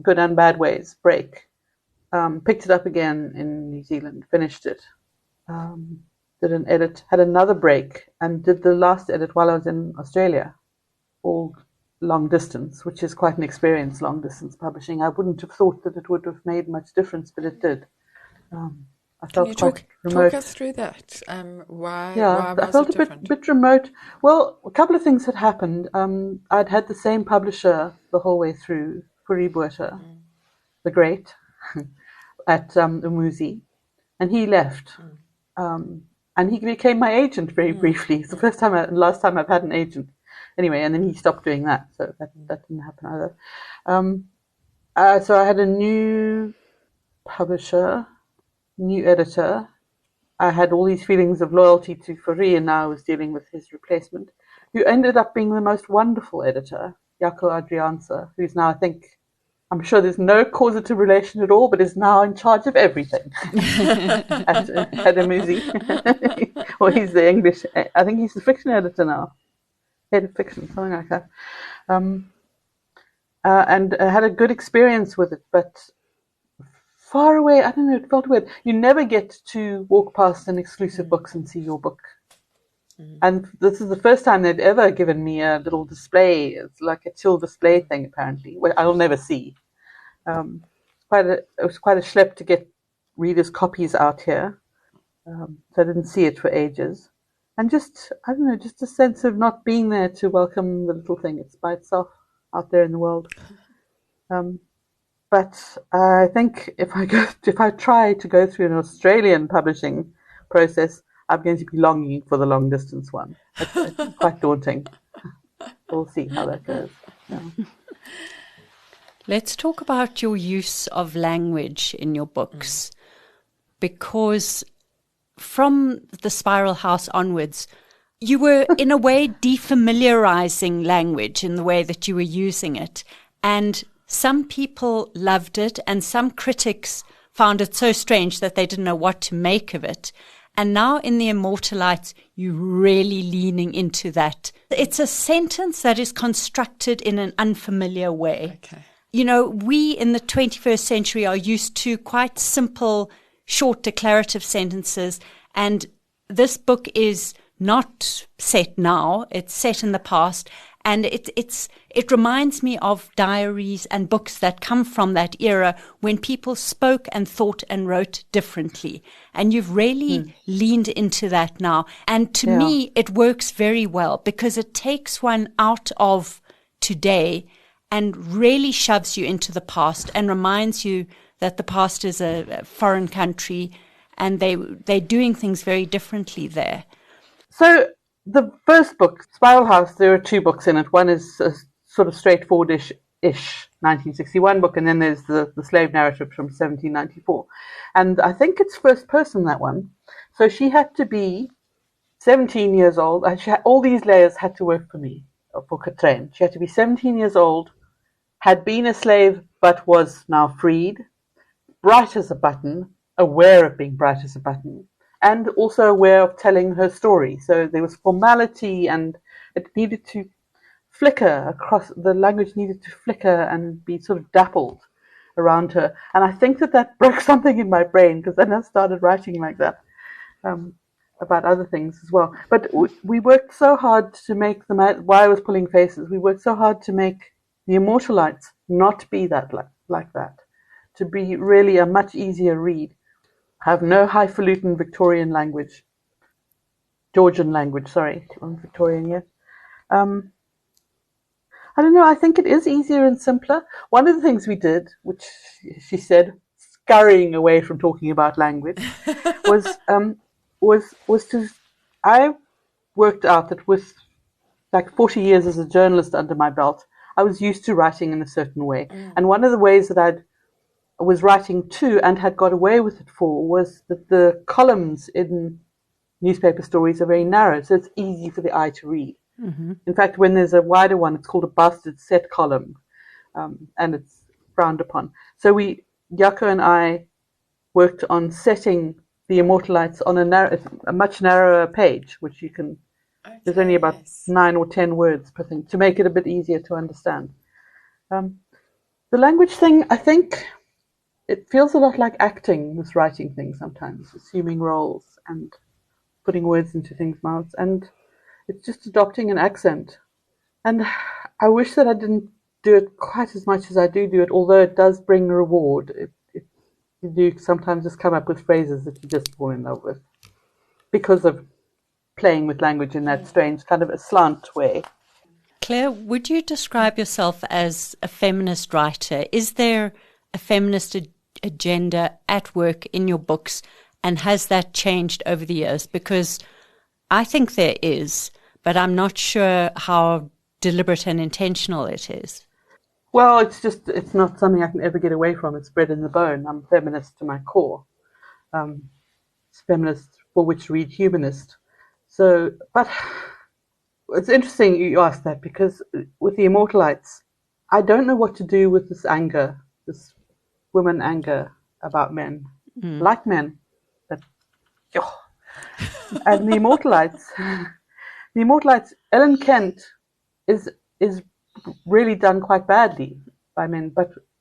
good and bad ways, break. Picked it up again in New Zealand, finished it, did an edit, had another break, and did the last edit while I was in Australia, all long distance, which is quite an experience, long distance publishing. I wouldn't have thought that it would have made much difference, but it did. I felt quite remote. Talk us through that. Why I felt a bit remote. Well, a couple of things had happened. I'd had the same publisher the whole way through, Fourie Botha. the Great, at Umuzi, and he left. And he became my agent very briefly. It's the last time I've had an agent. Anyway, and then he stopped doing that, so that didn't happen either. So I had a new publisher, new editor. I had all these feelings of loyalty to Fourie, and now I was dealing with his replacement, who ended up being the most wonderful editor, Jaco Adrianse, who's now, I'm sure there's no causative relation at all, but is now in charge of everything at Umuzi. Well, he's the English, I think he's the fiction editor now. Head of fiction, something like that. And I had a good experience with it, but far away, I don't know, it felt weird. You never get to walk past an exclusive books and see your book. And this is the first time they'd ever given me a little display. It's like a chill display thing, apparently, which I'll never see. It was quite a schlep to get readers' copies out here. So I didn't see it for ages. And just a sense of not being there to welcome the little thing. It's by itself out there in the world. But I think if I try to go through an Australian publishing process, I'm going to be longing for the long distance one. It's quite daunting. We'll see how that goes. Yeah. Let's talk about your use of language in your books, because from The Spiral House onwards, you were in a way defamiliarizing language in the way that you were using it. And some people loved it and some critics found it so strange that they didn't know what to make of it. And now in the Immortalites, you're really leaning into that. It's a sentence that is constructed in an unfamiliar way. Okay. You know, we in the 21st century are used to quite simple, short declarative sentences. And this book is not set now. It's set in the past. And it reminds me of diaries and books that come from that era when people spoke and thought and wrote differently. And you've really leaned into that now. And to me, it works very well because it takes one out of today and really shoves you into the past and reminds you that the past is a foreign country and they're doing things very differently there. So the first book, Spiral House, there are two books in it. One is a sort of straightforward-ish 1961 book, and then there's the slave narrative from 1794. And I think it's first person, that one. So she had to be 17 years old. All these layers had to work for me, for Katrin. She had to be 17 years old, had been a slave, but was now freed, bright as a button, aware of being bright as a button, and also aware of telling her story. So there was formality, and it needed to flicker across, the language needed to flicker and be sort of dappled around her. And I think that broke something in my brain, because then I started writing like that about other things as well. But we worked so hard to make why I was pulling faces, we worked so hard to make the Immortalites not be that like that, to be really a much easier read. Have no highfalutin Victorian language, Georgian language, sorry, Victorian yet. I don't know, I think it is easier and simpler. One of the things we did, which she said, scurrying away from talking about language, was to, I worked out that with like 40 years as a journalist under my belt, I was used to writing in a certain way. And one of the ways that I was writing to and had got away with it for was that the columns in newspaper stories are very narrow, so it's easy for the eye to read. In fact, when there's a wider one, it's called a bastard set column, and it's frowned upon. So Jaco and I worked on setting the Immortalites on a much narrower page, which you can, there's only about 9 or 10 words per thing, to make it a bit easier to understand. The language thing, I think, it feels a lot like acting, this writing thing sometimes, assuming roles and putting words into things' mouths. And it's just adopting an accent. And I wish that I didn't do it quite as much as I do it, although it does bring reward. You do sometimes just come up with phrases that you just fall in love with because of playing with language in that strange kind of a slant way. Claire, would you describe yourself as a feminist writer? Is there a feminist agenda at work in your books, and has that changed over the years? Because I think there is, but I'm not sure how deliberate and intentional it is. Well, it's not something I can ever get away from. It's bred in the bone. I'm feminist to my core. It's feminist for which read humanist. So, but it's interesting you ask that, because with the Immortalites, I don't know what to do with this anger, this women anger about men, like men. But, and the Immortalites, Ellen Kent is really done quite badly by men.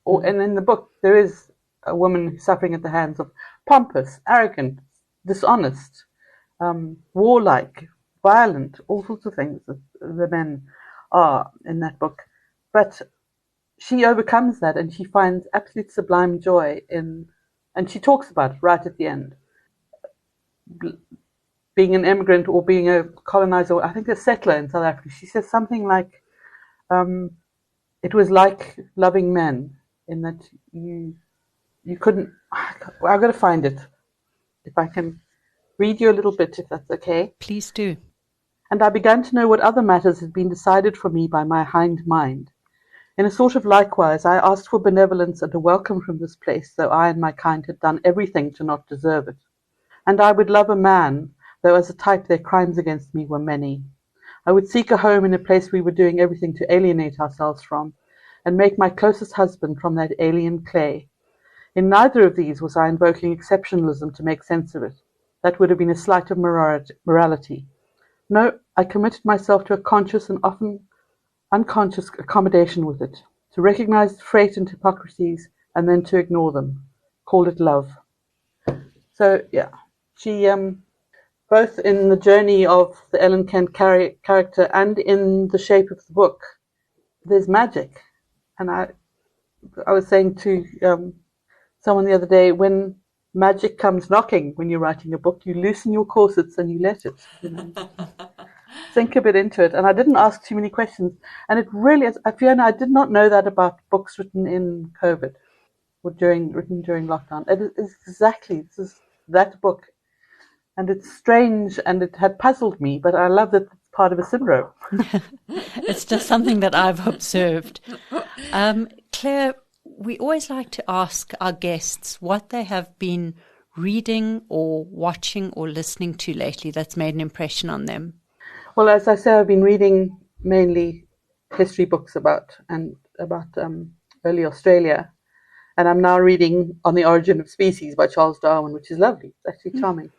And in the book, there is a woman suffering at the hands of pompous, arrogant, dishonest, warlike, violent, all sorts of things that the men are in that book. But she overcomes that, and she finds absolute sublime joy in, and she talks about it right at the end, being an immigrant or being a colonizer, I think a settler in South Africa. She says something like, it was like loving men, in that you couldn't, I've got to find it. If I can read you a little bit, if that's okay. Please do. And I began to know what other matters had been decided for me by my hind mind. In a sort of likewise, I asked for benevolence and a welcome from this place, though I and my kind had done everything to not deserve it. And I would love a man, though as a type their crimes against me were many. I would seek a home in a place we were doing everything to alienate ourselves from, and make my closest husband from that alien clay. In neither of these was I invoking exceptionalism to make sense of it. That would have been a slight of morality. No, I committed myself to a conscious and often unconscious accommodation with it, to recognize the freight and hypocrisies, and then to ignore them. Call it love. So, yeah, she, both in the journey of the Ellen Kent character and in the shape of the book, there's magic. And I was saying to someone the other day, when magic comes knocking when you're writing a book, you loosen your corsets and you let it. You know? Sink a bit into it. And I didn't ask too many questions. And it really is, Fiona, I did not know that about books written in COVID or written during lockdown. It is exactly, this is that book. And it's strange, and it had puzzled me, but I love that it's part of a syndrome. It's just something that I've observed. Claire, we always like to ask our guests what they have been reading or watching or listening to lately that's made an impression on them. Well, as I say, I've been reading mainly history books about early Australia, and I'm now reading On the Origin of Species by Charles Darwin, which is lovely. It's actually charming.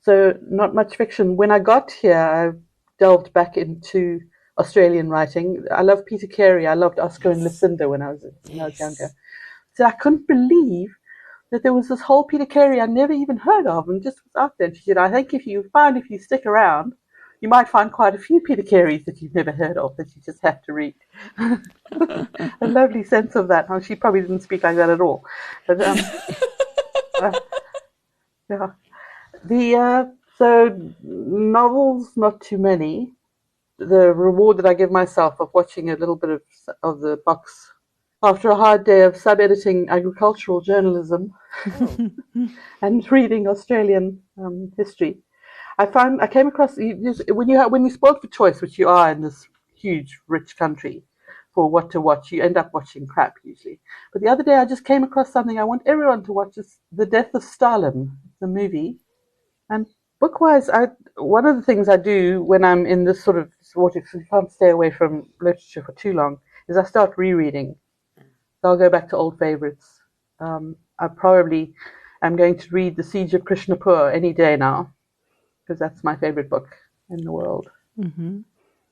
So not much fiction. When I got here, I delved back into Australian writing. I love Peter Carey. I loved Oscar and Lucinda when I was younger. So I couldn't believe that there was this whole Peter Carey I never even heard of, and just was out there. And she said, I think if you stick around, you might find quite a few Peter Careys that you've never heard of that you just have to read. A lovely sense of that. Now, she probably didn't speak like that at all. But, yeah. So novels, not too many. The reward that I give myself of watching a little bit of the box after a hard day of sub-editing agricultural journalism and reading Australian history. I came across, when you're spoiled for choice, which you are in this huge, rich country, for what to watch, you end up watching crap usually. But the other day I just came across something I want everyone to watch. Is The Death of Stalin, the movie. And book-wise, one of the things I do when I'm in this sort of, if you can't stay away from literature for too long, is I start rereading. So I'll go back to old favorites. I probably am going to read The Siege of Krishnapur any day now, because that's my favorite book in the world. Mm-hmm. Do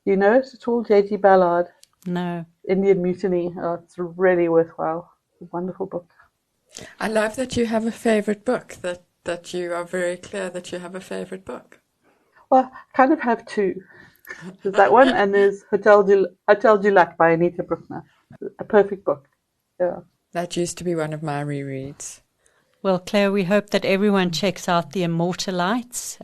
you know it at all, J.G. Ballard? No. Indian Mutiny. Oh, it's really worthwhile. It's a wonderful book. I love that you have a favorite book, that you are very clear that you have a favorite book. Well, I kind of have two. There's that one, and there's Hotel du Lac by Anita Bruckner. A perfect book. Yeah. That used to be one of my rereads. Well, Claire, we hope that everyone checks out The Immortalites,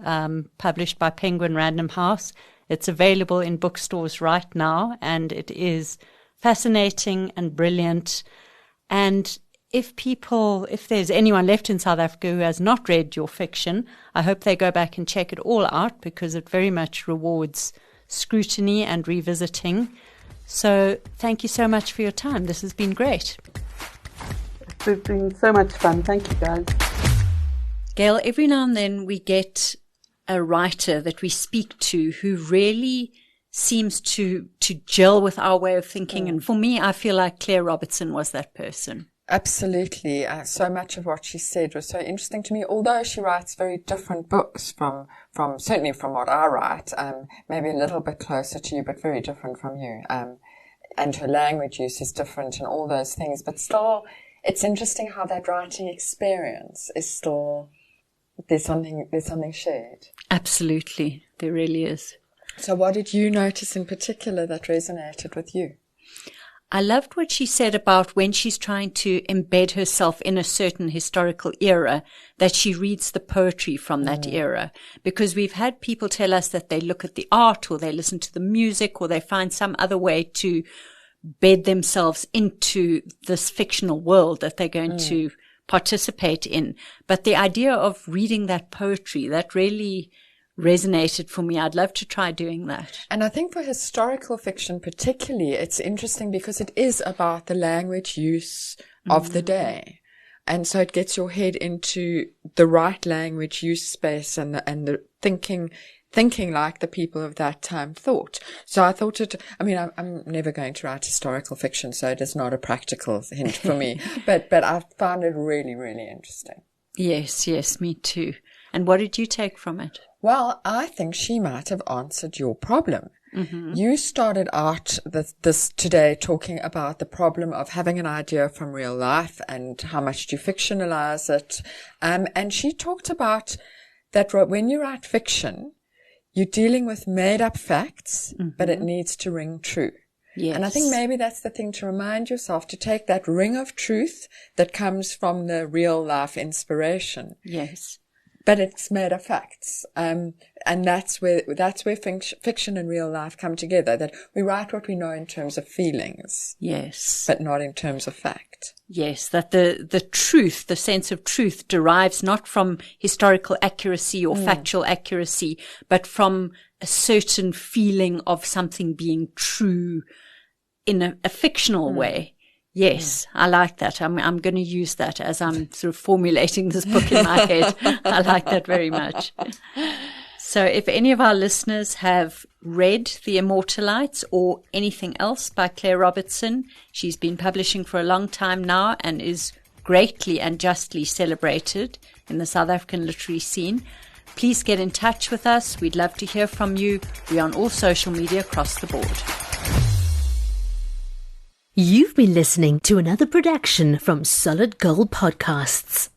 published by Penguin Random House. It's available in bookstores right now, and it is fascinating and brilliant. And if there's anyone left in South Africa who has not read your fiction, I hope they go back and check it all out, because it very much rewards scrutiny and revisiting. So thank you so much for your time. This has been great. It's been so much fun. Thank you, guys. Gail, every now and then we get a writer that we speak to who really seems to gel with our way of thinking. And for me, I feel like Claire Robertson was that person. Absolutely. So much of what she said was so interesting to me, although she writes very different books from certainly from what I write, maybe a little bit closer to you, but very different from you. And her language use is different and all those things, but still, it's interesting how that writing experience is still, there's something shared. Absolutely. There really is. So what did you notice in particular that resonated with you? I loved what she said about when she's trying to embed herself in a certain historical era, that she reads the poetry from that era. Because we've had people tell us that they look at the art, or they listen to the music, or they find some other way to bed themselves into this fictional world that they're going to participate in. But the idea of reading that poetry, that really resonated for me. I'd love to try doing that. And I think for historical fiction particularly, it's interesting because it is about the language use of the day. And so it gets your head into the right language use space and the thinking like the people of that time thought. So I thought I'm never going to write historical fiction, so it is not a practical hint for me. but I found it really, really interesting. Yes, me too. And what did you take from it? Well, I think she might have answered your problem. You started out this today talking about the problem of having an idea from real life and how much do you fictionalize it. And she talked about that when you write fiction, you're dealing with made up facts, but it needs to ring true. Yes. And I think maybe that's the thing, to remind yourself to take that ring of truth that comes from the real life inspiration. Yes. But it's made of facts. And that's where fiction and real life come together, that we write what we know in terms of feelings. Yes. But not in terms of fact. Yes, that the truth, the sense of truth derives not from historical accuracy or factual accuracy, but from a certain feeling of something being true in a fictional way. Yes, I like that. I'm going to use that as I'm sort of formulating this book in my head. I like that very much. So if any of our listeners have read The Immortalites or anything else by Claire Robertson, she's been publishing for a long time now and is greatly and justly celebrated in the South African literary scene. Please get in touch with us. We'd love to hear from you. We're on all social media across the board. You've been listening to another production from Solid Gold Podcasts.